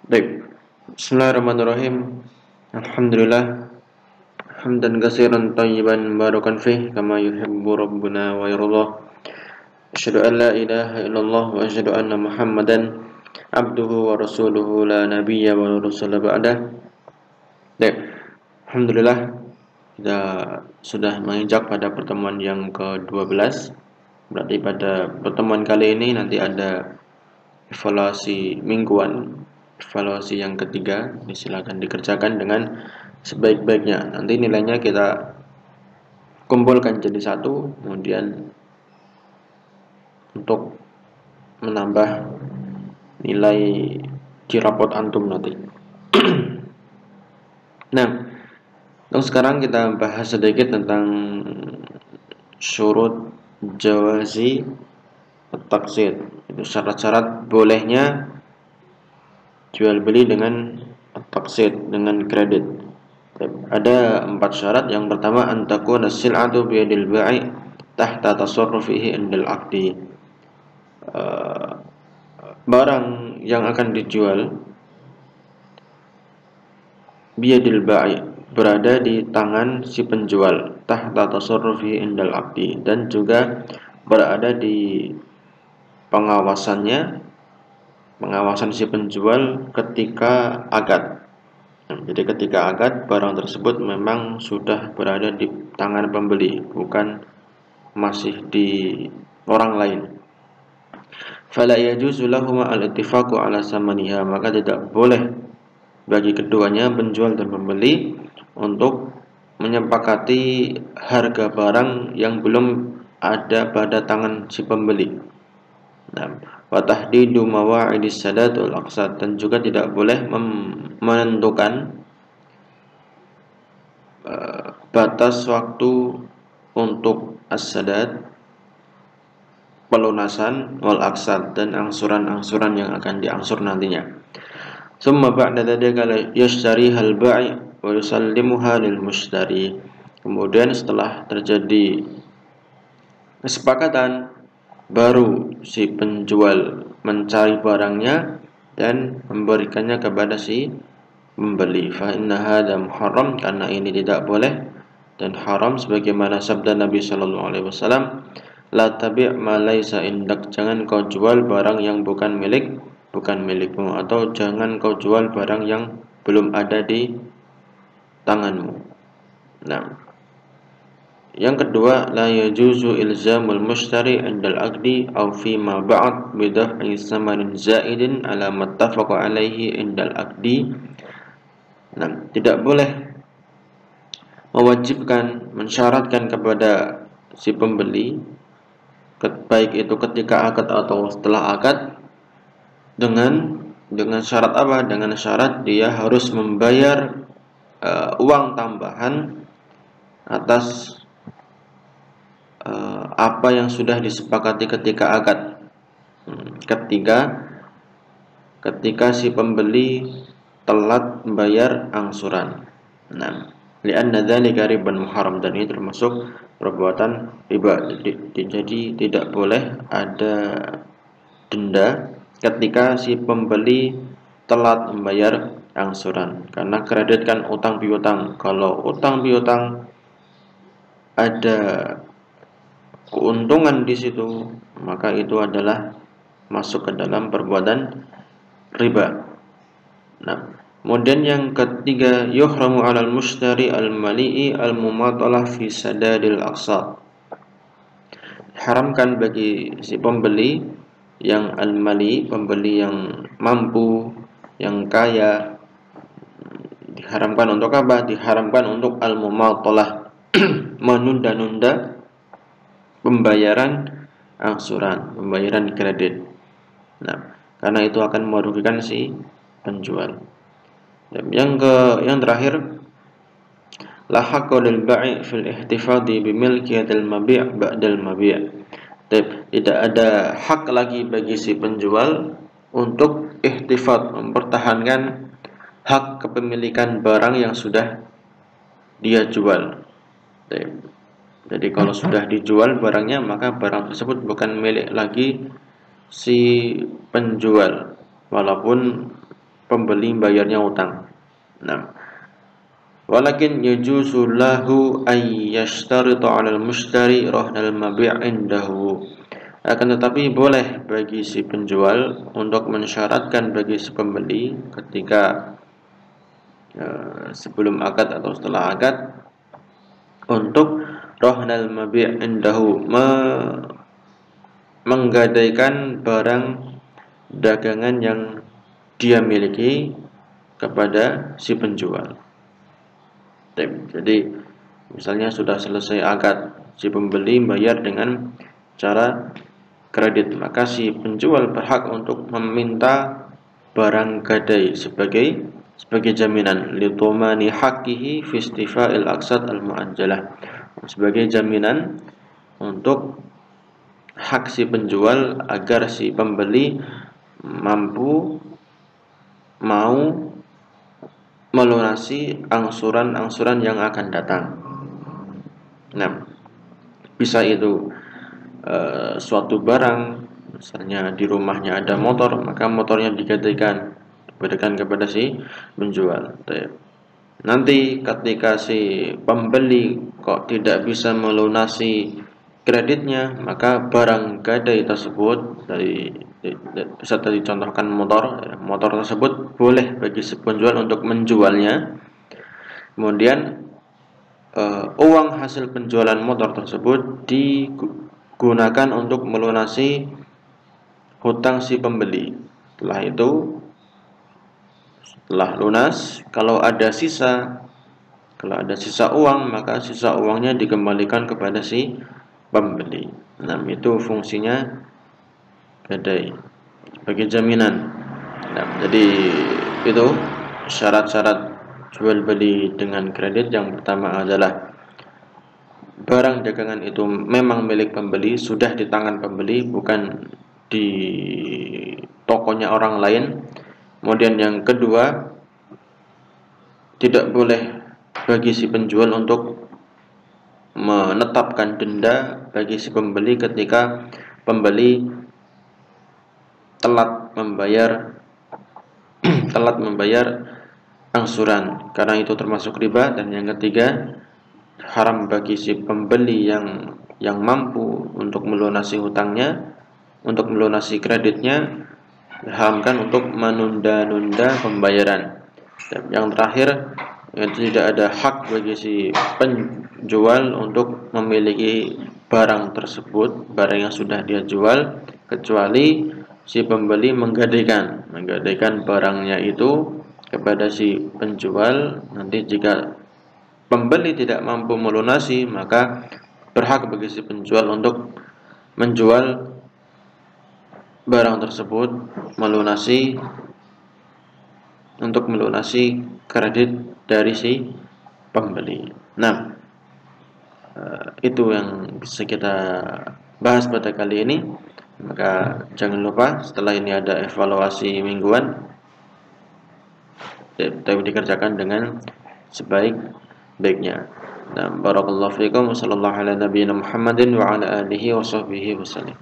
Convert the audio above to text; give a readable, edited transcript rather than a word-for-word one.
Baik. Bismillahirrahmanirrahim. Alhamdulillah hamdan katsiran thayyiban barakan fih kama yuhibbu rabbuna wa yardah. Asyhadu an la ilaha illallah wa asyhadu anna Muhammadan abduhu wa rasuluhu la nabiyya wa la rasula ba'dah. Baik. Alhamdulillah kita sudah menginjak pada pertemuan yang ke-12. Berarti pada pertemuan kali ini nanti ada evaluasi mingguan, evaluasi yang ketiga. Silakan dikerjakan dengan sebaik-baiknya. Nanti nilainya kita kumpulkan jadi satu, kemudian untuk menambah nilai di rapot antum nanti. Nah, untuk sekarang kita bahas sedikit tentang syurut jawazi at-taqsid. Itu syarat-syarat bolehnya jual beli dengan at-taqsid, dengan kredit. Ada 4 syarat. Yang pertama, an takuna sil'atu biyadil ba'i tahta tasarrufihi indal aqdi. Barang yang akan dijual biyadil ba'i, berada di tangan si penjual, tahta tasarrufihi indal aqdi, dan juga berada di pengawasan si penjual ketika akad. Jadi ketika akad, barang tersebut memang sudah berada di tangan pembeli, bukan masih di orang lain. Fala yajuzu lahuma al-ittifaqu ala samaniha, maka tidak boleh bagi keduanya, penjual dan pembeli, untuk menyepakati harga barang yang belum ada pada tangan si pembeli. Nah, wa tahdidu mawa'idis sadad wal aqsad, dan juga tidak boleh menentukan batas waktu untuk as-sadad, pelunasan, wal aqsad, dan angsuran-angsuran yang akan diangsur nantinya. Summa ba'da dzalika yashtariha al-ba'i wa yusallimuha lil mushtari. Kemudian setelah terjadi kesepakatan, baru si penjual mencari barangnya dan memberikannya kepada si pembeli. Fa inna hadza muharram, karena ini tidak boleh dan haram, sebagaimana sabda Nabi sallallahu alaihi wasallam, la tabi' ma laisa indak, jangan kau jual barang yang bukan milikmu, atau jangan kau jual barang yang belum ada di tanganmu. Nah, yang kedua, la yajuzu ilzamul mushtari 'indal aqdi aw fi ma ba'd bi daf'i samanin zaidin ala mattafaqa alaihi 'indal aqdi. Nah, tidak boleh mewajibkan, mensyaratkan kepada si pembeli, baik itu ketika akad atau setelah akad, dengan syarat apa? Dengan syarat dia harus membayar uang tambahan atas apa yang sudah disepakati ketika akad. Ketika si pembeli telat membayar angsuran. Nah, li'anna dzalika riban muharram, dan ini termasuk perbuatan riba. Jadi tidak boleh ada denda ketika si pembeli telat membayar angsuran, karena kredit kan utang piutang. Kalau utang piutang ada keuntungan di situ, maka itu adalah masuk ke dalam perbuatan riba. Nah, kemudian yang ketiga, yuhramu 'alal mushtari al-mali'i al-mumatalah fi sadadil aqsad. Haramkan bagi si pembeli yang al-mali, pembeli yang mampu, yang kaya, diharamkan untuk apa? Diharamkan untuk al-mumatalah, menunda-nunda pembayaran angsuran, pembayaran kredit. Nah, karena itu akan merugikan si penjual. Dan yang terakhir, la haqqa lil ba'i fil ihtifadhi bi milkiyatil mabi' ba'dal mabi'. Tidak ada hak lagi bagi si penjual untuk ihtifadh, mempertahankan hak kepemilikan barang yang sudah dia jual. Jadi kalau sudah dijual barangnya, maka barang tersebut bukan milik lagi si penjual, walaupun pembeli bayarnya utang. Nah, walakin yajuzu lahu ay yashtarita 'alal mushtari rahnal mabi' indahu. Akan tetapi boleh bagi si penjual untuk mensyaratkan bagi si pembeli ketika sebelum akad atau setelah akad untuk rahnal mabi' indahu, menggadaikan barang dagangan yang dia miliki kepada si penjual. Jadi misalnya sudah selesai akad, si pembeli bayar dengan cara kredit, maka si penjual berhak untuk meminta barang gadai sebagai jaminan litomani haqqihi fi istifa'il aqsad al-mu'ajjalah, sebagai jaminan untuk hak si penjual agar si pembeli mau melunasi angsuran-angsuran yang akan datang. Nah, bisa itu suatu barang, misalnya di rumahnya ada motor, maka motornya digadaikan, diberikan kepada si penjual. Nanti ketika si pembeli kok tidak bisa melunasi kreditnya, maka barang gadai tersebut bisa dicontohkan motor tersebut boleh bagi si penjual untuk menjualnya. Kemudian uang hasil penjualan motor tersebut digunakan untuk melunasi hutang si pembeli. Setelah lunas, kalau ada sisa uang, maka sisa uangnya dikembalikan kepada si pembeli. Nah, itu fungsinya gadai sebagai jaminan. Nah, jadi itu syarat-syarat jual beli dengan kredit. Yang pertama adalah barang dagangan itu memang milik pembeli, sudah di tangan pembeli, bukan di tokonya orang lain. Kemudian yang kedua, tidak boleh bagi si penjual untuk menetapkan denda bagi si pembeli ketika pembeli telat membayar angsuran, karena itu termasuk riba. Dan yang ketiga, haram bagi si pembeli yang mampu untuk melunasi hutangnya, untuk melunasi kreditnya, diharamkan untuk menunda-nunda pembayaran. Dan yang terakhir, tidak ada hak bagi si penjual untuk memiliki barang tersebut, barang yang sudah dia jual, kecuali si pembeli menggadaikan barangnya itu kepada si penjual. Nanti jika pembeli tidak mampu melunasi, maka berhak bagi si penjual untuk menjual barang tersebut, untuk melunasi kredit dari si pembeli. Nah, itu yang bisa kita bahas pada kali ini. Maka jangan lupa setelah ini ada evaluasi mingguan, tapi dikerjakan dengan sebaik-baiknya. Nah, barakallahu fiikum wa sallallahu ala nabiyina Muhammadin wa ala alihi wa sahbihi wasallam.